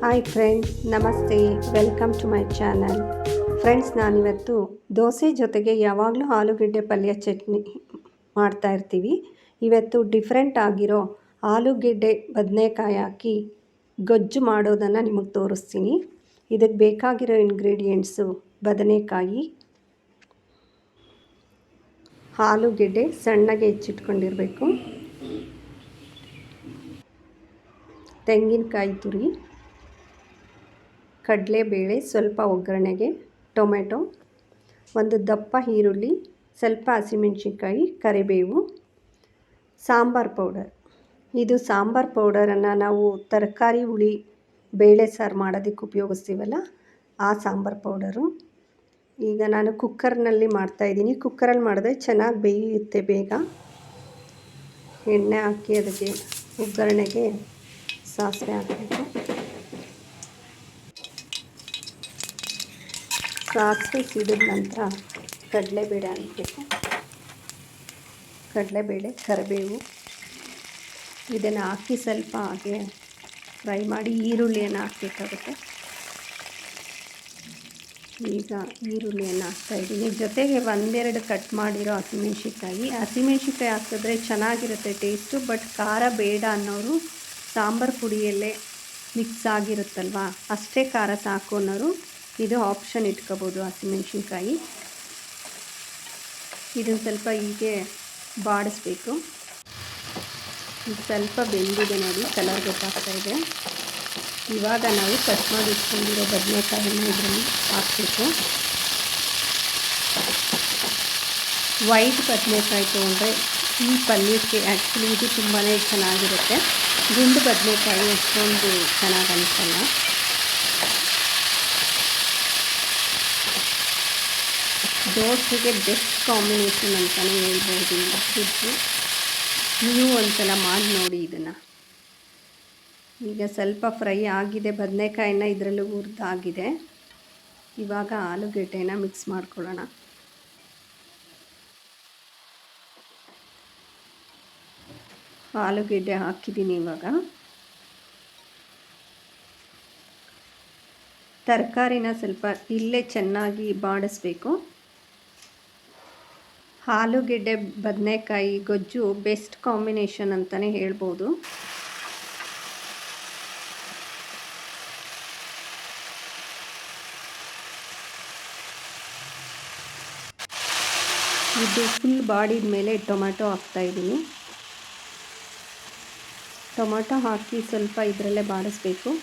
Hi friends, ನಮಸ್ತೆ. Welcome to my channel. Friends, ನಾನಿವತ್ತು ದೋಸೆ ಜೊತೆಗೆ ಯಾವಾಗಲೂ ಆಲೂಗೆಡ್ಡೆ ಪಲ್ಯ ಚಟ್ನಿ ಮಾಡ್ತಾ ಇರ್ತೀವಿ. ಇವತ್ತು ಡಿಫ್ರೆಂಟ್ ಆಗಿರೋ ಆಲೂಗೆಡ್ಡೆ ಬದನೆಕಾಯಿ ಹಾಕಿ ಗೊಜ್ಜು ಮಾಡೋದನ್ನು ನಿಮಗೆ ತೋರಿಸ್ತೀನಿ. ಇದಕ್ಕೆ ಬೇಕಾಗಿರೋ ಇಂಗ್ರೀಡಿಯೆಂಟ್ಸು: ಬದನೆಕಾಯಿ, ಆಲೂಗೆಡ್ಡೆ ಸಣ್ಣಗೆ ಹೆಚ್ಚಿಟ್ಕೊಂಡಿರಬೇಕು, ತೆಂಗಿನಕಾಯಿ ತುರಿ, ಕಡಲೆಬೇಳೆ ಸ್ವಲ್ಪ ಒಗ್ಗರಣೆಗೆ, ಟೊಮೆಟೊ, ಒಂದು ದಪ್ಪ ಈರುಳ್ಳಿ, ಸ್ವಲ್ಪ ಹಸಿಮೆಣಸಿನ್ಕಾಯಿ, ಕರಿಬೇವು, ಸಾಂಬಾರು ಪೌಡರ್. ಇದು ಸಾಂಬಾರು ಪೌಡರನ್ನು ನಾವು ತರಕಾರಿ ಹುಳಿ ಬೇಳೆ ಸಾರು ಮಾಡೋದಕ್ಕೆ ಉಪಯೋಗಿಸ್ತೀವಲ್ಲ, ಆ ಸಾಂಬಾರು ಪೌಡರು. ಈಗ ನಾನು ಕುಕ್ಕರ್ನಲ್ಲಿ ಮಾಡ್ತಾಯಿದ್ದೀನಿ. ಕುಕ್ಕರಲ್ಲಿ ಮಾಡಿದ್ರೆ ಚೆನ್ನಾಗಿ ಬೇಯುತ್ತೆ ಬೇಗ. ಎಣ್ಣೆ ಹಾಕಿ ಅದಕ್ಕೆ ಒಗ್ಗರಣೆಗೆ ಸಾಸಿವೆ ಹಾಕಬೇಕು. ಸಾಸಿವೆ ಸಿಡಿದ ನಂತರ ಕಡಲೆಬೇಳೆ ಹಾಕಬೇಕು. ಕಡಲೆಬೇಳೆ, ಕರಿಬೇವು ಇದನ್ನು ಹಾಕಿ ಸ್ವಲ್ಪ ಹಾಗೆ ಫ್ರೈ ಮಾಡಿ ಈರುಳ್ಳಿಯನ್ನು ಹಾಕಬೇಕಾಗುತ್ತೆ. ಈಗ ಈರುಳ್ಳಿಯನ್ನು ಹಾಕ್ತಾಯಿದ್ದೀನಿ. ಜೊತೆಗೆ ಒಂದೆರಡು ಕಟ್ ಮಾಡಿರೋ ಹಸಿಮೆಣ್ಸಿನ್ಕಾಯಿ ಹಾಕಿದ್ರೆ ಚೆನ್ನಾಗಿರುತ್ತೆ ಟೇಸ್ಟು. ಬಟ್ ಖಾರ ಬೇಡ ಅನ್ನೋರು ಸಾಂಬಾರು ಪುಡಿಯಲ್ಲೇ ಮಿಕ್ಸ್ ಆಗಿರುತ್ತಲ್ವ, ಅಷ್ಟೇ ಖಾರ ಸಾಕು ಅನ್ನೋರು ಇದು ಆಪ್ಷನ್ ಇಟ್ಕೋಬೋದು. ಹಸಿಮೆಣ್ಸಿನ್ಕಾಯಿ ಇದನ್ನು ಸ್ವಲ್ಪ ಹೀಗೆ ಬಾಡಿಸ್ಬೇಕು. ಇದು ಸ್ವಲ್ಪ ಬೆಂದಿದೆ ನೋಡಿ, ಕಲರ್ ಗೊತ್ತಾಗ್ತಾಯಿದೆ. ಇವಾಗ ನಾವು ಕಟ್ ಮಾಡಿ ಇಟ್ಕೊಂಡಿರೋ ಬದನೆಕಾಯಿನ ಇದರಲ್ಲಿ ಹಾಕಬೇಕು. ವೈಟ್ ಬದನೆಕಾಯಿ ತೊಗೊಂಡ್ರೆ ಈ ಪಲ್ಯಕ್ಕೆ ಆ್ಯಕ್ಚುಲಿ ಇದು ತುಂಬಾ ಚೆನ್ನಾಗಿರುತ್ತೆ. ಗುಂಡು ಬದನೆಕಾಯಿ ಅಷ್ಟೊಂದು ಚೆನ್ನಾಗಿ ಅನಿಸಲ್ಲ. ದೋಸೆಗೆ ಬೆಸ್ಟ್ ಕಾಂಬಿನೇಷನ್ ಅಂತಲೇ ಹೇಳ್ಬೋದು ಇದು. ನೀವು ಒಂದ್ಸಲ ಮಾಡಿ ನೋಡಿ ಇದನ್ನು. ಈಗ ಸ್ವಲ್ಪ ಫ್ರೈ ಆಗಿದೆ, ಬದನೆಕಾಯಿನ ಇದರಲ್ಲೂ ಹುರಿದಾಗಿದೆ. ಇವಾಗ ಆಲೂಗೆಡ್ಡೆನ ಮಿಕ್ಸ್ ಮಾಡ್ಕೊಳ್ಳೋಣ. ಆಲೂಗೆಡ್ಡೆ ಹಾಕಿದ್ದೀನಿ. ಇವಾಗ ತರಕಾರಿನ ಸ್ವಲ್ಪ ಇಲ್ಲೇ ಚೆನ್ನಾಗಿ ಬಾಡಿಸ್ಬೇಕು. ಆಲೂಗೆಡ್ಡೆ ಬದನೆಕಾಯಿ ಗೊಜ್ಜು ಬೆಸ್ಟ್ ಕಾಂಬಿನೇಷನ್ ಅಂತಲೇ ಹೇಳ್ಬೋದು. ಇದು ಫುಲ್ ಬಾಡಿದ ಮೇಲೆ ಟೊಮೆಟೊ ಹಾಕ್ತಾಯಿದ್ದೀನಿ. ಟೊಮೆಟೊ ಹಾಕಿ ಸ್ವಲ್ಪ ಇದರಲ್ಲೇ ಬಾಡಿಸ್ಬೇಕು.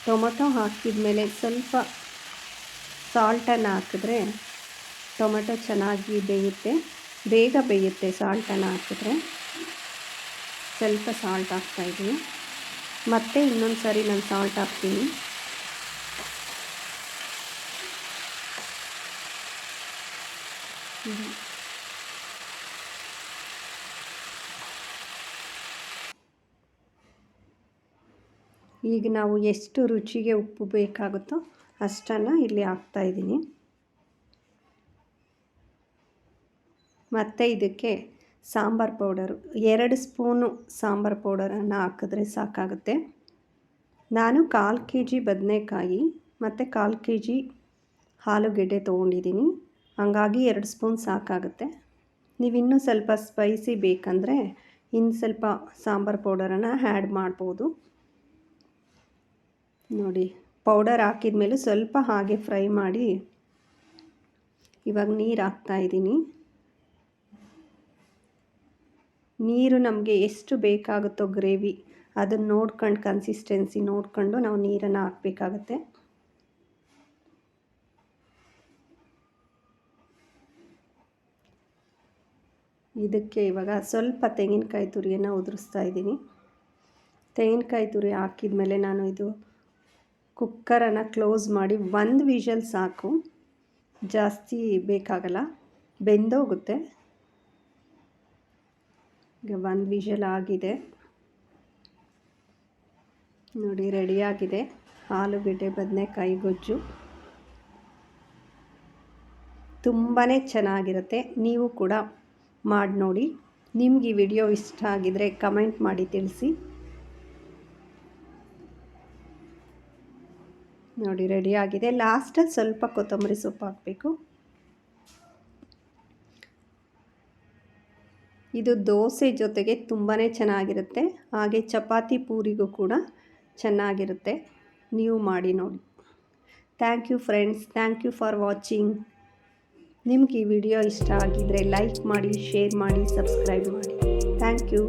ಟೊಮೆಟೊ ಹಾಕಿದ ಮೇಲೆ ಸ್ವಲ್ಪ ಸಾಲ್ಟನ್ನು ಹಾಕಿದ್ರೆ ಟೊಮೆಟೊ ಚೆನ್ನಾಗಿ ಬೇಯುತ್ತೆ, ಬೇಗ ಬೇಯುತ್ತೆ. ಸಾಲ್ಟನ್ನು ಹಾಕಿದ್ರೆ ಸ್ವಲ್ಪ ಸಾಲ್ಟ್ ಹಾಕ್ತಾಯಿದ್ದೀನಿ. ಮತ್ತೆ ಇನ್ನೊಂದು ಸಾರಿ ನಾನು ಸಾಲ್ಟ್ ಹಾಕ್ತೀನಿ. ಈಗ ನಾವು ಎಷ್ಟು ರುಚಿಗೆ ಉಪ್ಪು ಬೇಕಾಗುತ್ತೋ ಅಷ್ಟನ್ನು ಇಲ್ಲಿ ಹಾಕ್ತಾಯಿದ್ದೀನಿ. ಮತ್ತು ಇದಕ್ಕೆ ಸಾಂಬಾರು ಪೌಡರು 2 ಸ್ಪೂನು ಸಾಂಬಾರು ಪೌಡರನ್ನು ಹಾಕಿದ್ರೆ ಸಾಕಾಗುತ್ತೆ. ನಾನು 1/4 kg ಬದನೆಕಾಯಿ ಮತ್ತು 1/4 kg ಆಲೂಗೆಡ್ಡೆ ತೊಗೊಂಡಿದ್ದೀನಿ. ಹಾಗಾಗಿ 2 ಸ್ಪೂನ್ ಸಾಕಾಗುತ್ತೆ. ನೀವು ಇನ್ನೂ ಸ್ವಲ್ಪ ಸ್ಪೈಸಿ ಬೇಕಂದರೆ ಇನ್ನು ಸ್ವಲ್ಪ ಸಾಂಬಾರು ಪೌಡರನ್ನು ಆ್ಯಡ್ ಮಾಡ್ಬೋದು. ನೋಡಿ, ಪೌಡರ್ ಹಾಕಿದ ಮೇಲೆ ಸ್ವಲ್ಪ ಹಾಗೆ ಫ್ರೈ ಮಾಡಿ ಇವಾಗ ನೀರು ಹಾಕ್ತಾಯಿದ್ದೀನಿ. ನೀರು ನಮಗೆ ಎಷ್ಟು ಬೇಕಾಗುತ್ತೋ ಗ್ರೇವಿ ಅದನ್ನು ನೋಡ್ಕೊಂಡು, ಕನ್ಸಿಸ್ಟೆನ್ಸಿ ನೋಡಿಕೊಂಡು ನಾವು ನೀರನ್ನು ಹಾಕಬೇಕಾಗತ್ತೆ. ಇದಕ್ಕೆ ಇವಾಗ ಸ್ವಲ್ಪ ತೆಂಗಿನಕಾಯಿ ತುರಿಯನ್ನು ಉದುರಿಸ್ತಾ ಇದ್ದೀನಿ. ತೆಂಗಿನಕಾಯಿ ತುರಿ ಹಾಕಿದ ಮೇಲೆ ನಾನು ಇದು ಕುಕ್ಕರನ್ನು ಕ್ಲೋಸ್ ಮಾಡಿ 1 ವಿಷಲ್ ಸಾಕು, ಜಾಸ್ತಿ ಬೇಕಾಗಲ್ಲ, ಬೆಂದೋಗುತ್ತೆ. ಈಗ 1 ವಿಷಲ್ ಆಗಿದೆ ನೋಡಿ, ರೆಡಿಯಾಗಿದೆ ಆಲೂಗೆಡ್ಡೆ ಬದನೆಕಾಯಿ ಗೊಜ್ಜು. ತುಂಬಾ ಚೆನ್ನಾಗಿರುತ್ತೆ. ನೀವು ಕೂಡ ಮಾಡಿ ನೋಡಿ. ನಿಮ್ಗೆ ಈ ವಿಡಿಯೋ ಇಷ್ಟ ಆಗಿದರೆ ಕಮೆಂಟ್ ಮಾಡಿ ತಿಳಿಸಿ. ನೋಡಿ ರೆಡಿ ಆಗಿದೆ. ಲಾಸ್ಟಲ್ಲಿ ಸ್ವಲ್ಪ ಕೊತ್ತಂಬರಿ ಸೊಪ್ಪು ಹಾಕಬೇಕು. ಇದು ದೋಸೆ ಜೊತೆಗೆ ತುಂಬಾ ಚೆನ್ನಾಗಿರುತ್ತೆ, ಹಾಗೆ ಚಪಾತಿ ಪೂರಿಗೂ ಕೂಡ ಚೆನ್ನಾಗಿರುತ್ತೆ. ನೀವು ಮಾಡಿ ನೋಡಿ. Thank you friends, thank you for watching. ನಿಮ್ಗೆ ಈ ವಿಡಿಯೋ ಇಷ್ಟ ಆಗಿದ್ದರೆ ಲೈಕ್ ಮಾಡಿ, ಶೇರ್ ಮಾಡಿ, ಸಬ್ಸ್ಕ್ರೈಬ್ ಮಾಡಿ. Thank you.